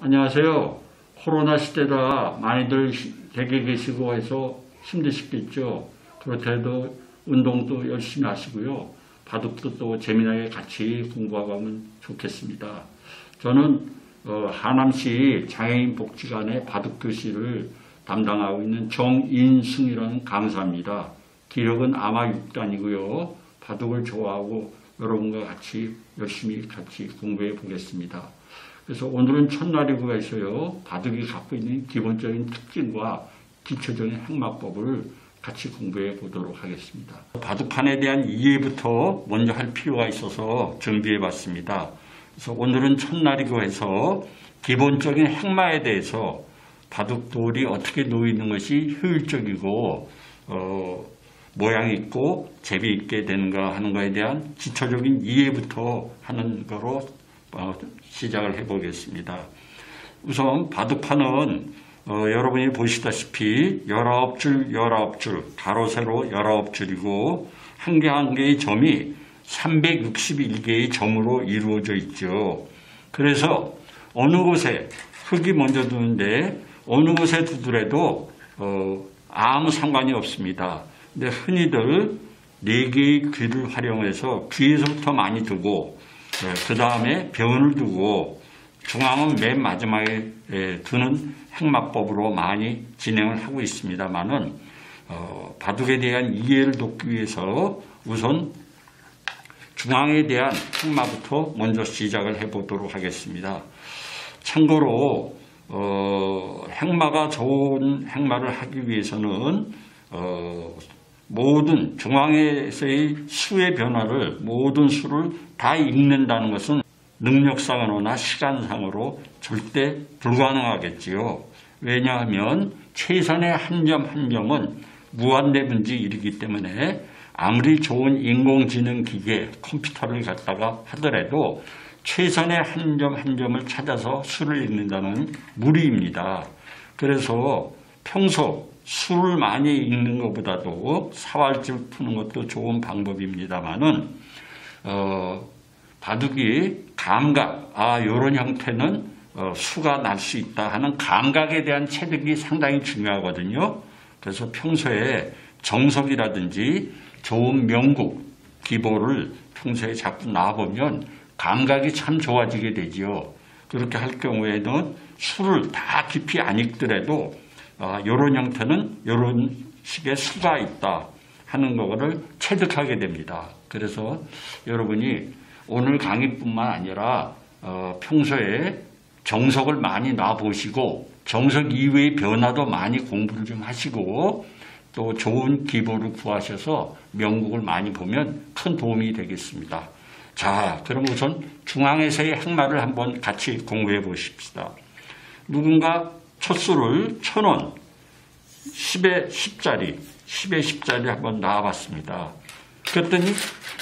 안녕하세요. 코로나 시대라 많이들 댁에 계시고 해서 힘드시겠죠. 그렇다고 운동도 열심히 하시고요. 바둑도 또 재미나게 같이 공부하고 하면 좋겠습니다. 저는 하남시 장애인 복지관의 바둑교실을 담당하고 있는 정인승이라는 강사입니다. 기력은 아마 6단이고요. 바둑을 좋아하고 여러분과 같이 열심히 같이 공부해 보겠습니다. 그래서 오늘은 첫날이고 해서요. 바둑이 갖고 있는 기본적인 특징과 기초적인 행마법을 같이 공부해 보도록 하겠습니다. 바둑판에 대한 이해부터 먼저 할 필요가 있어서 준비해 봤습니다. 그래서 오늘은 첫날이고 해서 기본적인 행마에 대해서 바둑돌이 어떻게 놓이는 것이 효율적이고 모양 있고 재미있게 되는가 하는 것에 대한 기초적인 이해부터 하는 거로 시작을 해보겠습니다. 우선 바둑판은 여러분이 보시다시피 19줄 19줄 가로 세로 19줄이고 한 개 한 개의 점이 361개의 점으로 이루어져 있죠. 그래서 어느 곳에 흙이 먼저 두는데 어느 곳에 두더라도 아무 상관이 없습니다. 근데 흔히들 4개의 귀를 활용해서 귀에서부터 많이 두고 그 다음에 변을 두고 중앙은 맨 마지막에 두는 행마법으로 많이 진행을 하고 있습니다만은 바둑에 대한 이해를 돕기 위해서 우선 중앙에 대한 행마부터 먼저 시작을 해보도록 하겠습니다. 참고로 행마가 좋은 행마를 하기 위해서는 모든 중앙에서의 수의 변화를 모든 수를 다 읽는다는 것은 능력상으로나 시간상으로 절대 불가능하겠지요. 왜냐하면 최선의 한 점 한 점은 무한대분지 일이기 때문에 아무리 좋은 인공지능 기계 컴퓨터를 갖다가 하더라도 최선의 한 점 한 점을 찾아서 수를 읽는다는 무리입니다. 그래서 평소 수를 많이 읽는 것보다도 사활집 푸는 것도 좋은 방법입니다만은 바둑이 감각, 이런 형태는 수가 날 수 있다 하는 감각에 대한 체득이 상당히 중요하거든요. 그래서 평소에 정석이라든지 좋은 명국, 기보를 평소에 자꾸 놔보면 감각이 참 좋아지게 되지요. 그렇게 할 경우에는 수를 다 깊이 안 읽더라도 이런 형태는 이런 식의 수가 있다 하는 거를 체득하게 됩니다. 그래서 여러분이 오늘 강의뿐만 아니라 평소에 정석을 많이 놔보시고 정석 이외의 변화도 많이 공부를 좀 하시고 또 좋은 기보를 구하셔서 명국을 많이 보면 큰 도움이 되겠습니다. 자, 그럼 우선 중앙에서의 행마를 한번 같이 공부해 보십시다. 누군가 첫 수를 1000원, 10에 10짜리 한번 나와봤습니다. 그랬더니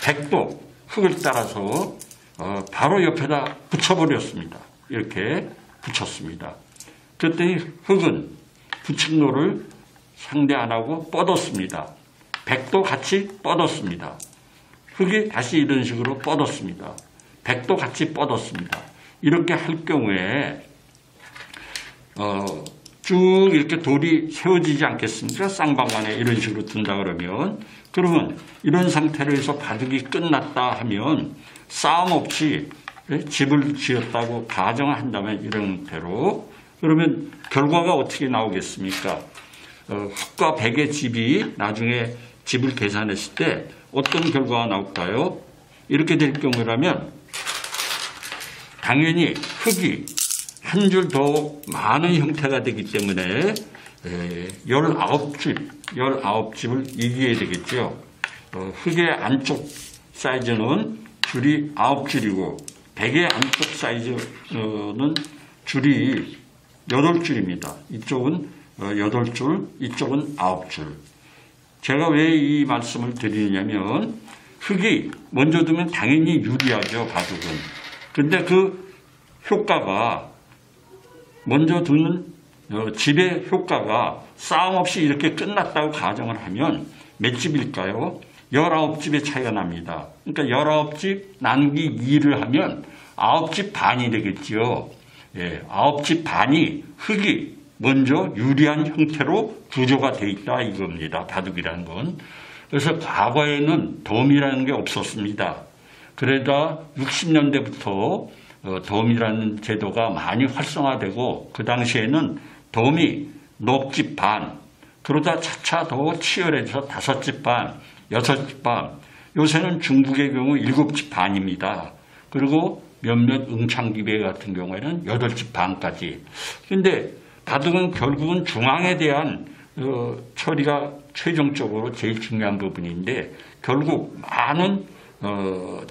백도 흙을 따라서 바로 옆에다 붙여버렸습니다. 이렇게 붙였습니다. 그랬더니 흙은 붙인 거를 상대 안 하고 뻗었습니다. 백도 같이 뻗었습니다. 흙이 다시 이런 식으로 뻗었습니다. 백도 같이 뻗었습니다. 이렇게 할 경우에 쭉 이렇게 돌이 세워지지 않겠습니까? 쌍방간에 이런 식으로 둔다 그러면 이런 상태로 해서 바둑이 끝났다 하면 싸움 없이 집을 지었다고 가정을 한다면 이런 형태로 그러면 결과가 어떻게 나오겠습니까? 흙과 백의 집이 나중에 집을 계산했을 때 어떤 결과가 나올까요? 이렇게 될 경우라면 당연히 흙이 한 줄 더 많은 형태가 되기 때문에 19집을 이기게 되겠죠. 흙의 안쪽 사이즈는 줄이 9줄이고 백의 안쪽 사이즈는 줄이 8줄입니다. 이쪽은 8줄, 이쪽은 9줄. 제가 왜 이 말씀을 드리냐면 흙이 먼저 두면 당연히 유리하죠, 바둑은. 근데 그 효과가 먼저 두는 집의 효과가 싸움 없이 이렇게 끝났다고 가정을 하면 몇 집일까요? 19집의 차이가 납니다. 그러니까 19집 나누기 2를 하면 9집 반이 되겠지요. 9집 반이 흙이 먼저 유리한 형태로 구조가 되어 있다 이겁니다. 바둑이라는 건. 그래서 과거에는 덤이라는 게 없었습니다. 그러다 60년대부터 덤이라는 제도가 많이 활성화되고 그 당시에는 덤이 넉집 반, 그러다 차차 더 치열해져서 5집 반, 6집 반, 요새는 중국의 경우 7집 반입니다. 그리고 몇몇 응창기배 같은 경우에는 8집 반까지. 근데 바둑은 결국은 중앙에 대한 처리가 최종적으로 제일 중요한 부분인데 결국 많은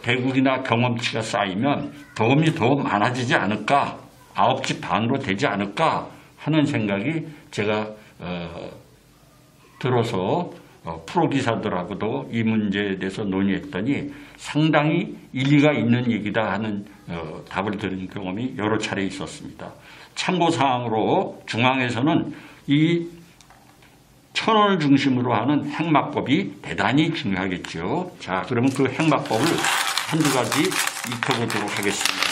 대국이나 경험치가 쌓이면 덤이 더 많아지지 않을까, 9집 반으로 되지 않을까 하는 생각이 제가 들어서 프로 기사들하고도 이 문제에 대해서 논의했더니 상당히 일리가 있는 얘기다 하는 답을 들은 경험이 여러 차례 있었습니다. 참고사항으로 중앙에서는 이 천원을 중심으로 하는 행마법이 대단히 중요하겠죠. 자, 그러면 그 행마법을 한두 가지 익혀보도록 하겠습니다.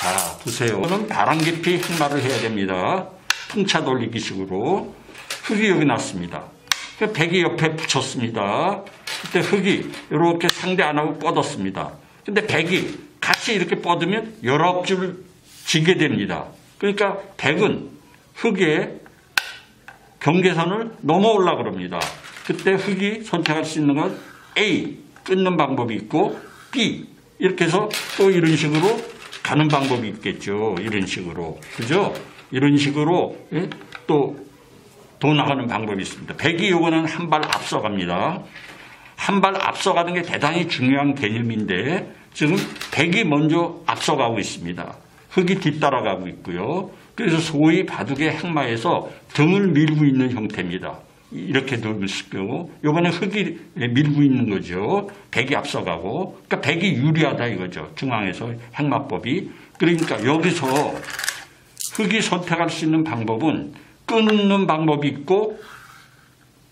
자, 보세요. 저는 바람 깊이 행마를 해야 됩니다. 풍차 돌리기식으로. 흙이 여기 났습니다. 백이 옆에 붙였습니다. 그때 흙이 이렇게 상대 안 하고 뻗었습니다. 근데 백이 같이 이렇게 뻗으면 19줄 지게 됩니다. 그러니까 백은 흙의 경계선을 넘어오려고 그럽니다. 그때 흙이 선택할 수 있는 건 A, 끊는 방법이 있고 B, 이렇게 해서 또 이런 식으로 가는 방법이 있겠죠. 이런 식으로. 그죠? 이런 식으로 또 나가는 방법이 있습니다. 백이 요거는 한 발 앞서갑니다. 한 발 앞서가는 게 대단히 중요한 개념인데 지금 백이 먼저 앞서가고 있습니다. 흙이 뒤따라가고 있고요. 그래서 소위 바둑의 행마에서 등을 밀고 있는 형태입니다. 이렇게 등을 쓰고 요번에 흙이 밀고 있는 거죠. 백이 앞서가고. 그러니까 백이 유리하다 이거죠. 중앙에서 행마법이. 그러니까 여기서 흙이 선택할 수 있는 방법은 끊는 방법이 있고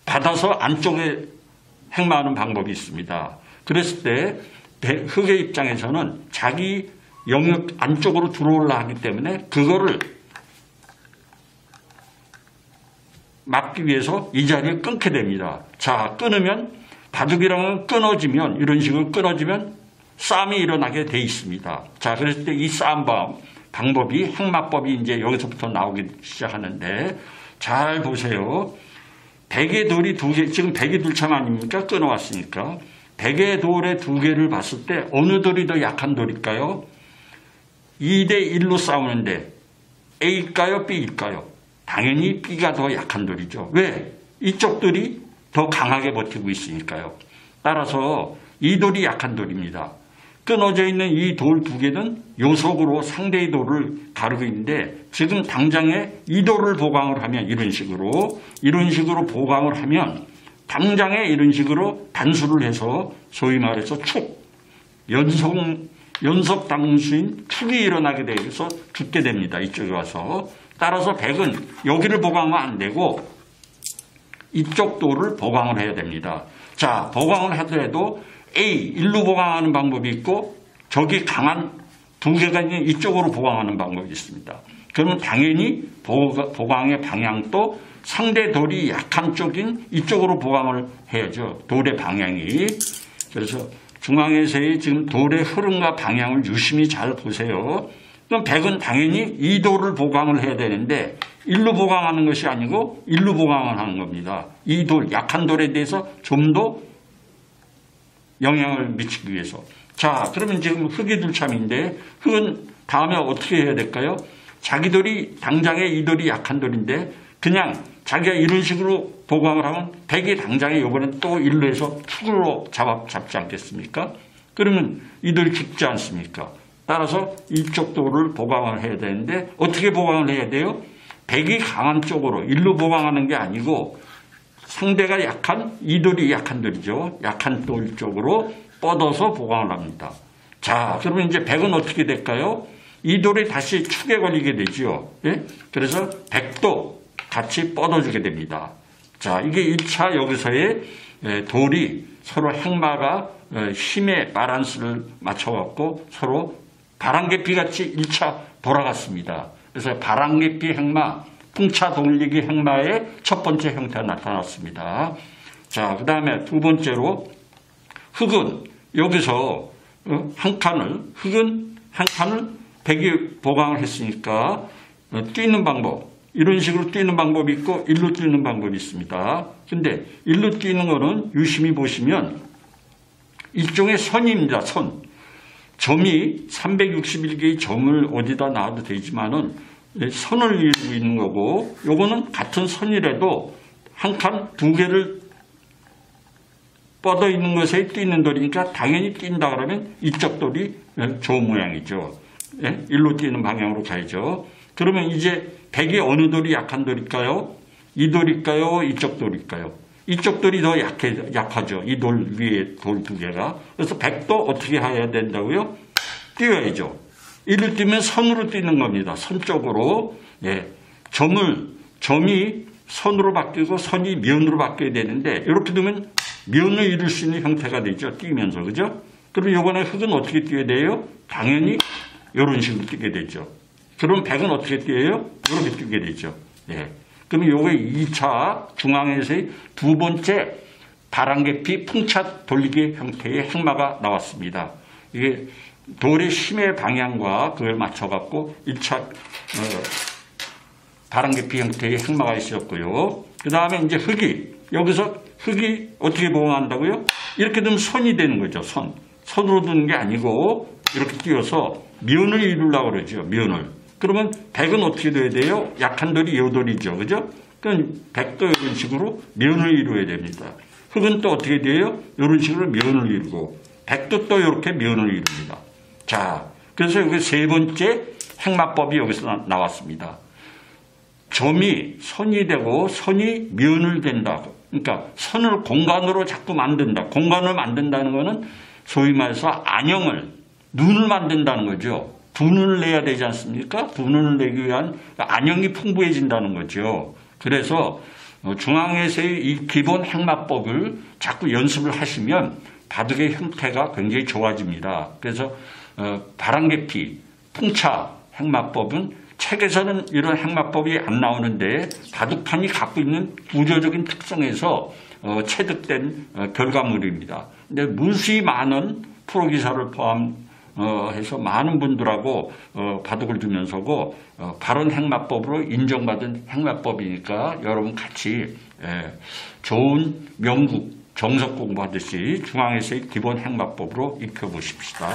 받아서 안쪽에 행마하는 방법이 있습니다. 그랬을 때 흙의 입장에서는 자기 영역 안쪽으로 들어오려 하기 때문에 그거를 막기 위해서 이 자리를 끊게 됩니다. 자, 끊으면 바둑이랑은 끊어지면 이런 식으로 끊어지면 싸움이 일어나게 돼 있습니다. 자, 그랬을 때 이 싸움 방법이 행마법이 이제 여기서부터 나오기 시작하는데 잘 보세요. 백의 돌이 2개, 지금 백의 둘참 아닙니까? 끊어왔으니까. 백의 돌의 2개를 봤을 때 어느 돌이 더 약한 돌일까요? 2대1로 싸우는데 A일까요? B일까요? 당연히 B가 더 약한 돌이죠. 왜? 이쪽 돌이 더 강하게 버티고 있으니까요. 따라서 이 돌이 약한 돌입니다. 끊어져 있는 이 돌 2개는 요속으로 상대의 돌을 가르고 있는데 지금 당장에 이 돌을 보강을 하면 이런 식으로 보강을 하면 당장에 이런 식으로 단수를 해서 소위 말해서 축, 연속 단수인 축이 일어나게 돼서 죽게 됩니다. 이쪽에 와서. 따라서 백은 여기를 보강하면 안 되고 이쪽 돌을 보강을 해야 됩니다. 자, 보강을 하더라도 A, 일로 보강하는 방법이 있고 저기 강한 2개가 있는 이쪽으로 보강하는 방법이 있습니다. 그러면 당연히 보강의 방향도 상대 돌이 약한 쪽인 이쪽으로 보강을 해야죠. 돌의 방향이. 그래서 중앙에서의 지금 돌의 흐름과 방향을 유심히 잘 보세요. 그럼 백은 당연히 이 돌을 보강을 해야 되는데 일로 보강하는 것이 아니고 일로 보강을 하는 겁니다. 이 돌, 약한 돌에 대해서 좀 더 영향을 미치기 위해서. 자, 그러면 지금 흙이 둘참인데 흙은 다음에 어떻게 해야 될까요? 자기 돌이 당장에 이 돌이 약한 돌인데 그냥 자기가 이런 식으로 보강을 하면 백이 당장에 이번엔 또 일로 해서 축으로 잡지 않겠습니까? 그러면 이 돌이 죽지 않습니까? 따라서 이쪽 돌을 보강을 해야 되는데 어떻게 보강을 해야 돼요? 백이 강한 쪽으로 일로 보강하는 게 아니고 상대가 약한 이 돌이 약한 돌이죠. 약한 돌 쪽으로 뻗어서 보강을 합니다. 자, 그러면 이제 백은 어떻게 될까요? 이 돌이 다시 축에 걸리게 되죠. 예? 그래서 백도 같이 뻗어주게 됩니다. 자, 이게 1차 여기서의 돌이 서로 행마가 힘의 바란스를 맞춰갖고 서로 바람개피 같이 1차 돌아갔습니다. 그래서 바람개피 행마, 풍차 돌리기 행마의 첫 번째 형태가 나타났습니다. 자, 그 다음에 두 번째로 흙은 여기서 흙은 한 칸을 백이 보강을 했으니까 뛰는 방법, 이런 식으로 뛰는 방법이 있고 일로 뛰는 방법이 있습니다. 근데 일로 뛰는 거는 유심히 보시면 일종의 선입니다. 선. 점이 361개의 점을 어디다 놔도 되지만은 선을 이루고 있는 거고, 요거는 같은 선이라도 한 칸 두 개를 뻗어 있는 것에 뛰는 돌이니까 당연히 뛴다 그러면 이쪽 돌이 좋은 모양이죠. 예? 일로 뛰는 방향으로 가야죠. 그러면 이제 백이 어느 돌이 약한 돌일까요? 이 돌일까요? 이쪽 돌일까요? 이쪽 돌이 더 약하죠. 이 돌 위에 돌 두 개가. 그래서 백도 어떻게 해야 된다고요? 뛰어야죠. 이를 뛰면 선으로 뛰는 겁니다. 선 쪽으로. 예. 점이 선으로 바뀌고 선이 면으로 바뀌어야 되는데, 이렇게 되면 면을 이룰 수 있는 형태가 되죠. 뛰면서. 그죠? 그럼 이번에 흙은 어떻게 뛰어야 돼요? 당연히 이런 식으로 뛰게 되죠. 그럼 백은 어떻게 뛰어요? 이렇게 뛰게 되죠. 예. 그럼 요게 2차 중앙에서의 두 번째 바람개피 풍차 돌리기 형태의 행마가 나왔습니다. 이게 돌의 힘의 방향과 그걸 맞춰갖고 1차 바람개피 형태의 행마가 있었고요. 그 다음에 이제 여기서 흙이 어떻게 보강한다고요? 이렇게 되면 선이 되는 거죠. 선으로 두는 게 아니고 이렇게 띄어서 면을 이루려고 그러죠. 면을. 그러면 백은 어떻게 돼야 돼요? 약한 돌이 요 돌이죠. 그죠? 그럼 백도 이런 식으로 면을 이루어야 됩니다. 흙은 또 어떻게 돼요? 이런 식으로 면을 이루고, 백도 또 이렇게 면을 이룹니다. 자, 그래서 여기 세 번째 행마법이 여기서 나왔습니다. 점이 선이 되고 선이 면을 된다. 그러니까 선을 공간으로 자꾸 만든다. 공간을 만든다는 것은 소위 말해서 안형을, 눈을 만든다는 거죠. 두 눈을 내야 되지 않습니까? 두 눈을 내기 위한 안형이 풍부해진다는 거죠. 그래서 중앙에서의 이 기본 행마법을 자꾸 연습을 하시면 바둑의 형태가 굉장히 좋아집니다. 그래서 바람개피, 풍차 행마법은 책에서는 이런 행마법이 안 나오는데 바둑판이 갖고 있는 구조적인 특성에서 체득된 결과물입니다. 근데 무수히 많은 프로기사를 포함해서 많은 분들하고 바둑을 두면서고 바른 행마법으로 인정받은 행마법이니까 여러분 같이 좋은 명국 정석 공부하듯이 중앙에서의 기본 행마법으로 익혀보십시다.